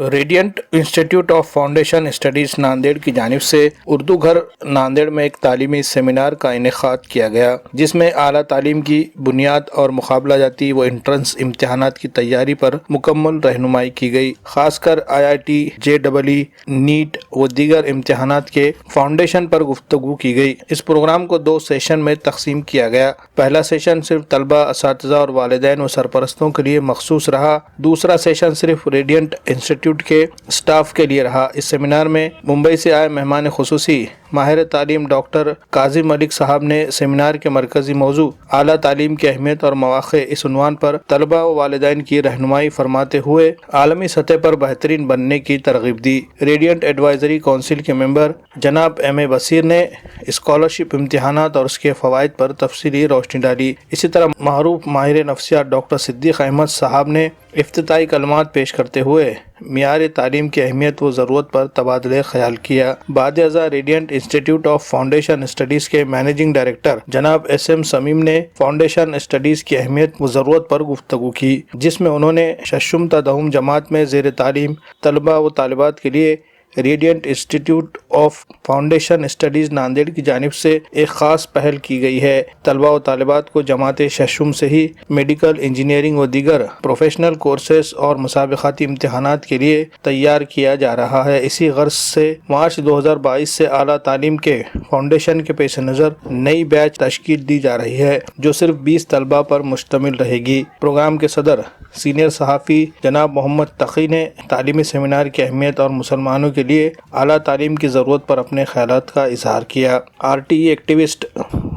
Radiant institute of foundation studies Nanded की जानिब से उर्दू घर नांदेड़ में एक तालीमी सेमिनार का इनेकाद किया गया, जिसमें आला तालीम की बुनियाद और मुकाबला जाती व इंट्रेंस इम्तहानात की तैयारी पर मुकम्मल रहनुमाई की गई। खासकर IIT, JEE, नीट व दीगर इम्तहानात के फाउंडेशन पर गुफ्तगू की गई। इस प्रोग्राम को 2 सेशन में तकसीम किया गया। पहला सेशन सिर्फ तलबा, असातिज़ा और वालिदैन व सरपरस्तों के लिए मखसूस रहा। दूसरा सेशन सिर्फ रेडियंट इंस्टीट्यूट के स्टाफ के लिए रहा। इस सेमिनार में मुंबई से आए मेहमान खुसूसी माहिर तालीम डॉक्टर काजिम मलिक साहब ने सेमिनार के मरकजी मौजू आला तालीम की अहमियत और मौक़े इस उन्वान पर तलबा व वालिदैन की रहनुमाई फरमाते हुए आलमी सतह पर बेहतरीन बनने की तरगीब दी। रेडियंट एडवाइजरी काउंसिल के मेंबर जनाब M.A. बसीर ने स्कॉलरशिप इम्तहानात और उसके फ़वाइद पर तफसीली रोशनी डाली। इसी तरह महरूफ माहिर नफ्सियात डॉक्टर सिद्दीक अहमद साहब ने इफ्तिताई कलमात पेश करते हुए मियार तालीम की अहमियत व ज़रूरत पर तबादले ख्याल किया। बाद-ए-अज़ा radiant institute of foundation studies के मैनेजिंग डायरेक्टर जनाब SM समीम ने फाउंडेशन स्टडीज़ की अहमियत व ज़रूरत पर गुफ्तगू की, जिसमें उन्होंने शशुम तदहुम जमात में ज़ेर तालीम तलबा व तालिबात के लिए radiant institute of foundation studies Nanded की जानिब से एक ख़ास पहल की गई है। तलबा व तालिबात को जमात शशुम से ही मेडिकल, इंजीनियरिंग व दीगर प्रोफेशनल कोर्सेस और मुसाबिक़ाती इम्तहानात के लिए तैयार किया जा रहा है। इसी गर्ज से मार्च 2022 से आला तालीम के फाउंडेशन के पेश नज़र नई बैच तश्कील दी जा रही है, जो सिर्फ 20 तलबा पर मुश्तमिल रहेगी। प्रोग्राम के सदर सीनियर सहाफ़ी जनाब मोहम्मद तक़ी ने तालीमी सेमिनार की अहमियत और मुसलमानों के लिए आला तालीम की ज़रूरत पर अपने ख्यालात का इजहार किया। RTE एक्टिविस्ट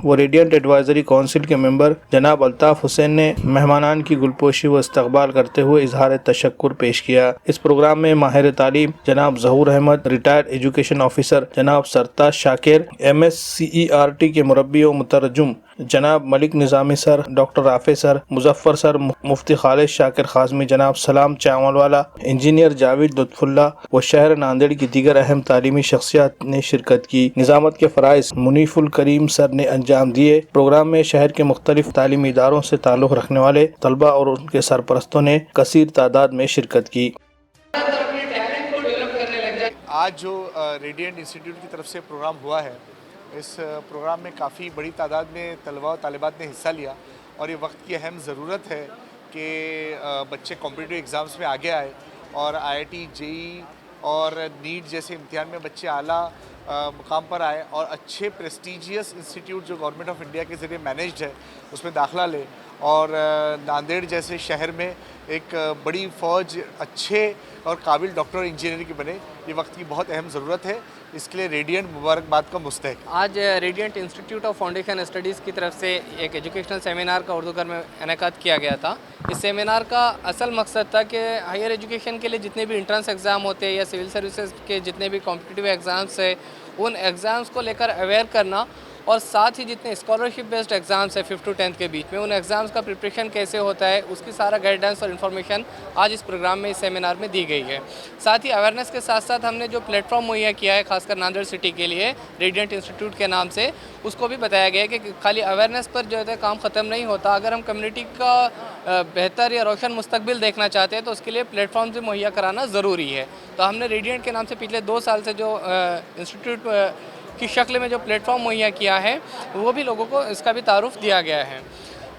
व रेडियंट एडवाइजरी काउंसिल के मेंबर जनाब अल्ताफ़ हुसैन ने मेहमानान की गुलपोशी व इस्तकबाल करते हुए इजहार तशक्कुर पेश किया। इस प्रोग्राम में माहिर तालीम जनाब Zahoor Ahmad, retired education officer जनाब सरताज शाकिर, MSCERT के मुरब्बी व मुतरजुम जनाब Malik Nizami sir, doctor Rafe sir, Muzaffar sir, Mufti Khalid Shakir Kazmi, जनाब सलाम चावलवाला, इंजीनियर जावेद लुत्फुल्ला व शहर नांदेड़ की दीगर अहम तालीमी शख्सियात ने शिरकत की। निज़ामत के फ़राइज़ मुनीफुल करीम सर ने अंजाम दिए। प्रोग्राम में शहर के मुख्तलिफ तालीमी इदारों से ताल्लुक़ रखने वाले तलबा और उनके सरपरस्तों ने कसीर तादाद में शिरकत की। आज जो रेडियंट इंस्टीट्यूट की तरफ से प्रोग्राम हुआ है, इस प्रोग्राम में काफ़ी बड़ी तादाद में तलबा और तालिबात ने हिस्सा लिया और ये वक्त की अहम ज़रूरत है कि बच्चे कॉम्पिटिटिव एग्ज़ाम्स में आगे आए और IIT, JEE और नीट जैसे इम्तिहान में बच्चे आला मुकाम पर आए और अच्छे प्रेस्टीजियस इंस्टीट्यूट जो गवर्नमेंट ऑफ इंडिया के ज़रिए मैनेज्ड है उसमें दाखिला ले और नांदेड़ जैसे शहर में एक बड़ी फ़ौज अच्छे और काबिल डॉक्टर इंजीनियर की बने। ये वक्त की बहुत अहम ज़रूरत है, इसके लिए रेडियंट मुबारकबाद का मुस्तहिक। आज radiant institute of foundation studies की तरफ से एक एजुकेशनल सेमिनार का उर्दू घर में इनेकाद किया गया था। इस सेमिनार का असल मकसद था कि हायर एजुकेशन के लिए जितने भी इंट्रेंस एग्ज़ाम होते हैं या सिविल सर्विसेज के जितने भी कॉम्पिटिटिव एग्ज़ाम्स है, उन एग्ज़ाम्स को लेकर अवेयर करना और साथ ही जितने स्कॉलरशिप बेस्ड एग्ज़ाम्स है 5th to 10th के बीच में, उन एग्ज़ाम्स का प्रिपरेशन कैसे होता है उसकी सारा गाइडेंस और इन्फॉर्मेशन आज इस प्रोग्राम में, इस सेमिनार में दी गई है। साथ ही अवेयरनेस के साथ साथ हमने जो प्लेटफॉर्म मुहैया किया है खासकर नांदेड़ सिटी के लिए रेडियंट इंस्टीट्यूट के नाम से, उसको भी बताया गया है कि खाली अवेयरनेस पर जो है काम ख़त्म नहीं होता। अगर हम कम्युनिटी का बेहतर या रोशन मुस्तकबिल देखना चाहते हैं तो उसके लिए प्लेटफॉर्म से मुहैया कराना ज़रूरी है। तो हमने रेडियंट के नाम से पिछले 2 साल से जो इंस्टीट्यूट की शक्ल में जो प्लेटफॉर्म मुहैया किया है, वो भी लोगों को इसका भी तारुफ दिया गया है।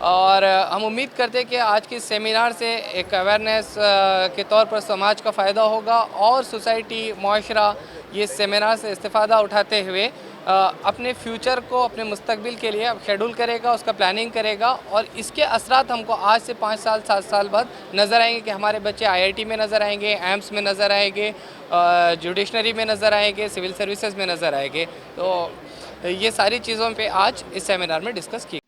और हम उम्मीद करते हैं कि आज के सेमिनार से एक अवेयरनेस के तौर पर समाज का फ़ायदा होगा और सोसाइटी, माशरा ये सेमिनार से इस्तिफ़ादा उठाते हुए अपने फ्यूचर को, अपने मुस्तकबिल के लिए शेड्यूल करेगा, उसका प्लानिंग करेगा और इसके असरात हमको आज से 5 साल 7 साल बाद नज़र आएंगे कि हमारे बच्चे IIT में नज़र आएंगे, एम्स में नज़र आएंगे, जुडिशनरी में नज़र आएंगे, सिविल सर्विसेज में नज़र आएंगे। तो ये सारी चीज़ों पे आज इस सेमिनार में डिस्कस की।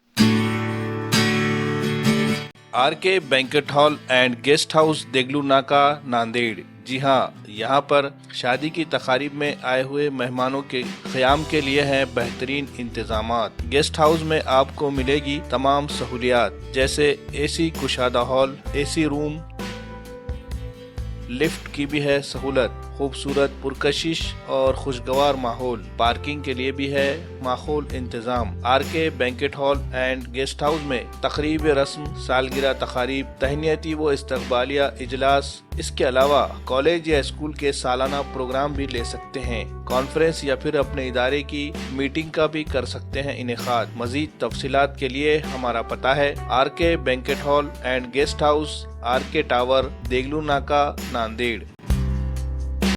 RK banquet hall and guest house Deglur Naka Nanded. जी हाँ, यहाँ पर शादी की तकारीब में आए हुए मेहमानों के क़याम के लिए हैं बेहतरीन इंतजामात। गेस्ट हाउस में आपको मिलेगी तमाम सहूलियात जैसे AC कुशादा हॉल, AC रूम, लिफ्ट की भी है सहूलत, खूबसूरत पुरकशिश और खुशगवार माहौल, पार्किंग के लिए भी है माहौल इंतजाम। RK banquet hall and guest house में तकरीब रस्म, सालगिरह तकारीब, तहनीती व इस्तकबालिया इजलास, اس کے علاوہ کالج یا اسکول کے سالانہ پروگرام بھی لے سکتے ہیں، کانفرنس یا پھر اپنے ادارے کی میٹنگ کا بھی کر سکتے ہیں انعقاد۔ مزید تفصیلات کے لیے ہمارا پتہ ہے RK banquet hall and guest house, RK tower, Deglur Naka, Nanded.